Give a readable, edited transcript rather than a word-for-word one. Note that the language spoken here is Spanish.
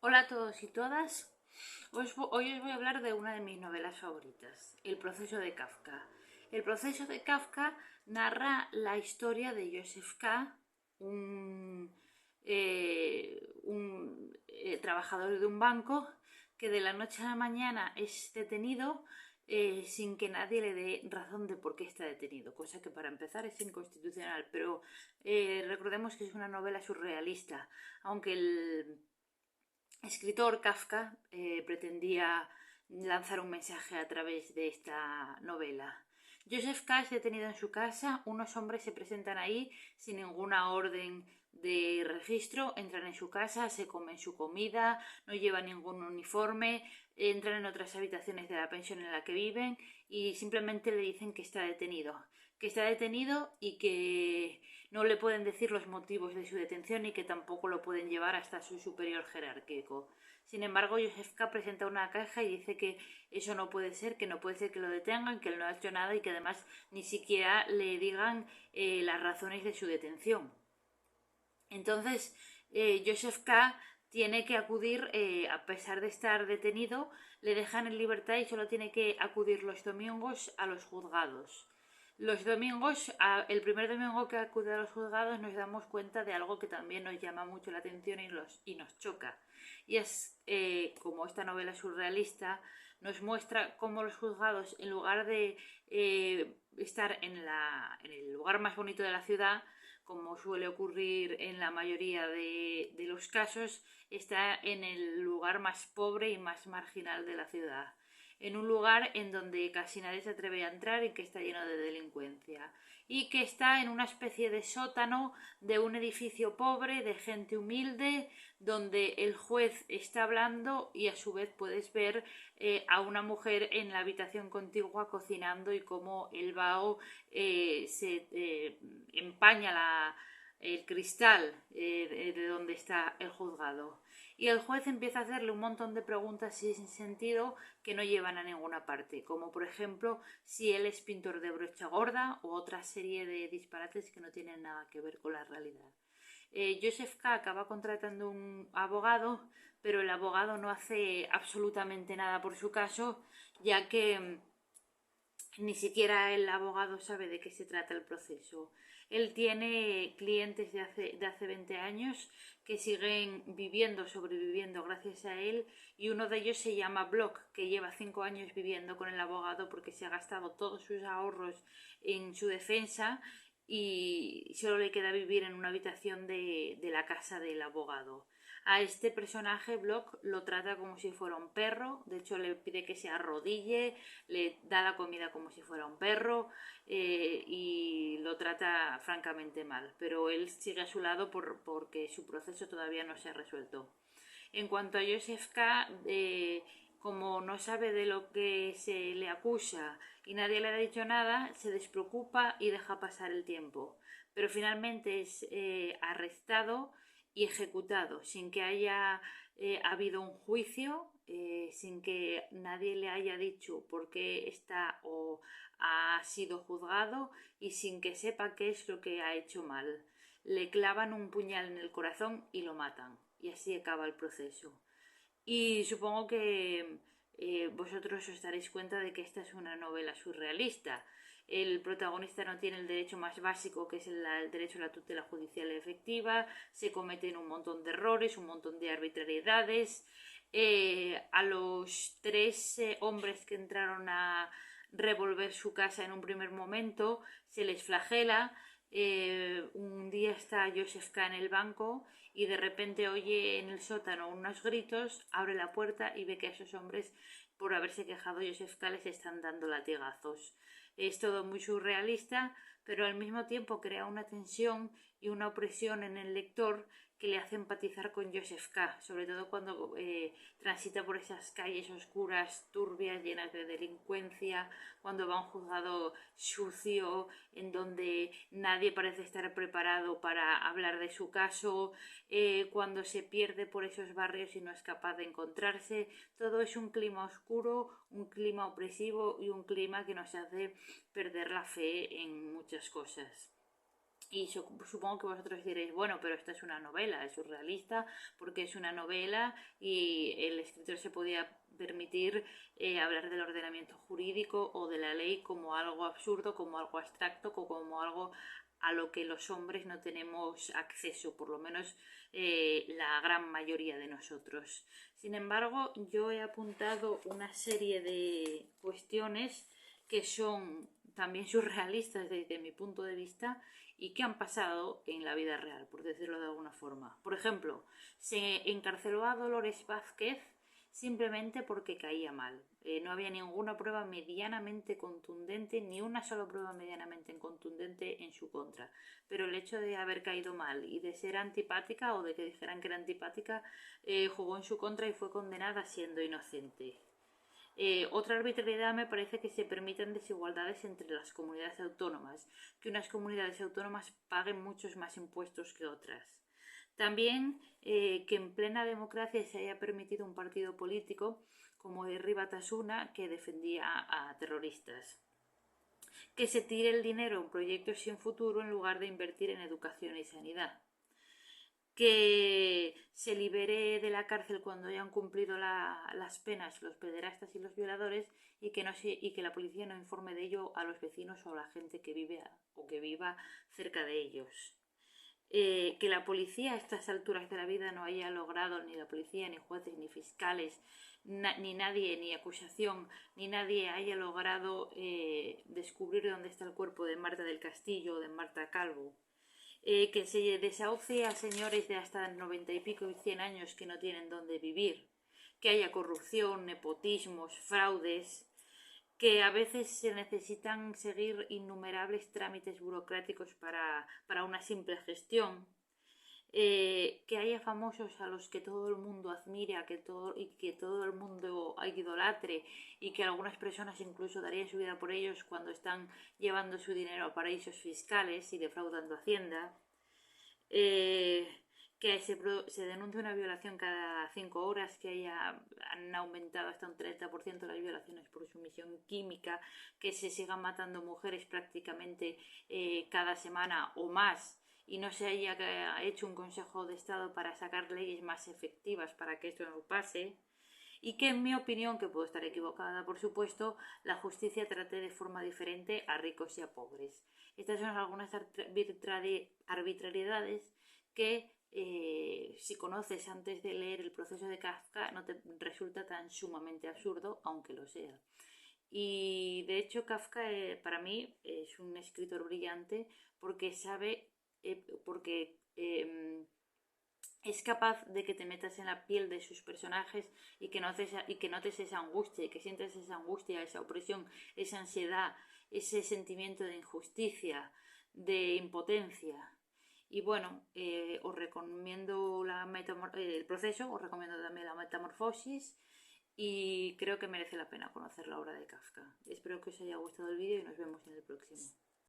Hola a todos y todas. Hoy os voy a hablar de una de mis novelas favoritas, El proceso de Kafka. El proceso de Kafka narra la historia de Joseph K., un trabajador de un banco que de la noche a la mañana es detenido sin que nadie le dé razón de por qué está detenido, cosa que para empezar es inconstitucional, pero recordemos que es una novela surrealista, aunque el escritor Kafka pretendía lanzar un mensaje a través de esta novela. Joseph K. es detenido en su casa, unos hombres se presentan ahí sin ninguna orden de registro, entran en su casa, se comen su comida, no llevan ningún uniforme, entran en otras habitaciones de la pensión en la que viven y simplemente le dicen que está detenido y que no le pueden decir los motivos de su detención y que tampoco lo pueden llevar hasta su superior jerárquico. Sin embargo, Joseph K. presenta una queja y dice que eso no puede ser, que no puede ser que lo detengan, que él no ha hecho nada y que además ni siquiera le digan las razones de su detención. Entonces, Joseph K. tiene que acudir, a pesar de estar detenido, le dejan en libertad y solo tiene que acudir los domingos a los juzgados. Los domingos, el primer domingo que acude a los juzgados nos damos cuenta de algo que también nos llama mucho la atención y nos choca. Y es como esta novela surrealista nos muestra cómo los juzgados, en lugar de estar en el lugar más bonito de la ciudad, como suele ocurrir en la mayoría de los casos, está en el lugar más pobre y más marginal de la ciudad, en un lugar en donde casi nadie se atreve a entrar y que está lleno de delincuencia, y que está en una especie de sótano de un edificio pobre, de gente humilde, donde el juez está hablando y a su vez puedes ver a una mujer en la habitación contigua cocinando y cómo el vaho se empaña el cristal de donde está el juzgado. Y el juez empieza a hacerle un montón de preguntas sin sentido que no llevan a ninguna parte, como por ejemplo si él es pintor de brocha gorda o otra serie de disparates que no tienen nada que ver con la realidad. Joseph K. acaba contratando un abogado, pero el abogado no hace absolutamente nada por su caso, ya que ni siquiera el abogado sabe de qué se trata el proceso. Él tiene clientes de hace 20 años que siguen viviendo, sobreviviendo gracias a él, y uno de ellos se llama Block, que lleva 5 años viviendo con el abogado porque se ha gastado todos sus ahorros en su defensa y solo le queda vivir en una habitación de la casa del abogado. A este personaje Block lo trata como si fuera un perro, de hecho le pide que se arrodille, le da la comida como si fuera un perro y lo trata francamente mal, pero él sigue a su lado porque su proceso todavía no se ha resuelto. En cuanto a Joseph K., como no sabe de lo que se le acusa y nadie le ha dicho nada, se despreocupa y deja pasar el tiempo. Pero finalmente es arrestado y ejecutado sin que haya habido un juicio, sin que nadie le haya dicho por qué está o ha sido juzgado y sin que sepa qué es lo que ha hecho mal. Le clavan un puñal en el corazón y lo matan. Y así acaba el proceso. Y supongo que vosotros os daréis cuenta de que esta es una novela surrealista. El protagonista no tiene el derecho más básico, que es el derecho a la tutela judicial efectiva, se cometen un montón de errores, un montón de arbitrariedades. A los tres hombres que entraron a revolver su casa en un primer momento se les flagela. Un día está Joseph K. en el banco y de repente oye en el sótano unos gritos, abre la puerta y ve que a esos hombres, por haberse quejado Joseph K., les están dando latigazos. Es todo muy surrealista, pero al mismo tiempo crea una tensión y una opresión en el lector que le hace empatizar con Joseph K., sobre todo cuando transita por esas calles oscuras, turbias, llenas de delincuencia, cuando va a un juzgado sucio, en donde nadie parece estar preparado para hablar de su caso, cuando se pierde por esos barrios y no es capaz de encontrarse. Todo es un clima oscuro, un clima opresivo y un clima que nos hace perder la fe en muchas cosas. Y supongo que vosotros diréis, bueno, pero esta es una novela, es surrealista, porque es una novela y el escritor se podía permitir hablar del ordenamiento jurídico o de la ley como algo absurdo, como algo abstracto, como algo a lo que los hombres no tenemos acceso, por lo menos la gran mayoría de nosotros. Sin embargo, yo he apuntado una serie de cuestiones que son también surrealistas desde mi punto de vista y que han pasado en la vida real, por decirlo de alguna forma. Por ejemplo, se encarceló a Dolores Vázquez simplemente porque caía mal. No había ninguna prueba medianamente contundente, ni una sola prueba medianamente contundente en su contra. Pero el hecho de haber caído mal y de ser antipática o de que dijeran que era antipática, jugó en su contra y fue condenada siendo inocente. Otra arbitrariedad me parece que se permitan desigualdades entre las comunidades autónomas, que unas comunidades autónomas paguen muchos más impuestos que otras. También que en plena democracia se haya permitido un partido político como Herri Batasuna que defendía a terroristas. Que se tire el dinero en proyectos sin futuro en lugar de invertir en educación y sanidad. Que se libere de la cárcel cuando hayan cumplido las penas los pederastas y los violadores y que la policía no informe de ello a los vecinos o a la gente que vive o que viva cerca de ellos. Que la policía a estas alturas de la vida no haya logrado, ni la policía, ni jueces, ni fiscales, ni nadie, ni acusación, ni nadie haya logrado descubrir dónde está el cuerpo de Marta del Castillo o de Marta Calvo. Que se desahucie a señores de hasta 90 y pico y 100 años que no tienen dónde vivir, que haya corrupción, nepotismos, fraudes, que a veces se necesitan seguir innumerables trámites burocráticos para una simple gestión, que haya famosos a los que todo el mundo admira y que todo el mundo idolatre y que algunas personas incluso darían su vida por ellos cuando están llevando su dinero a paraísos fiscales y defraudando Hacienda, eh, que se denuncie una violación cada 5 horas, que han aumentado hasta un 30% las violaciones por sumisión química, que se sigan matando mujeres prácticamente cada semana o más y no se haya hecho un Consejo de Estado para sacar leyes más efectivas para que esto no pase. Y que en mi opinión, que puedo estar equivocada por supuesto, la justicia trate de forma diferente a ricos y a pobres. Estas son algunas arbitrariedades que si conoces antes de leer el proceso de Kafka no te resulta tan sumamente absurdo, aunque lo sea. Y de hecho Kafka para mí es un escritor brillante porque es capaz de que te metas en la piel de sus personajes y que notes esa angustia y que sientas esa angustia, esa opresión, esa ansiedad, ese sentimiento de injusticia, de impotencia. Y bueno, os recomiendo el proceso, os recomiendo también la metamorfosis y creo que merece la pena conocer la obra de Kafka. Espero que os haya gustado el vídeo y nos vemos en el próximo.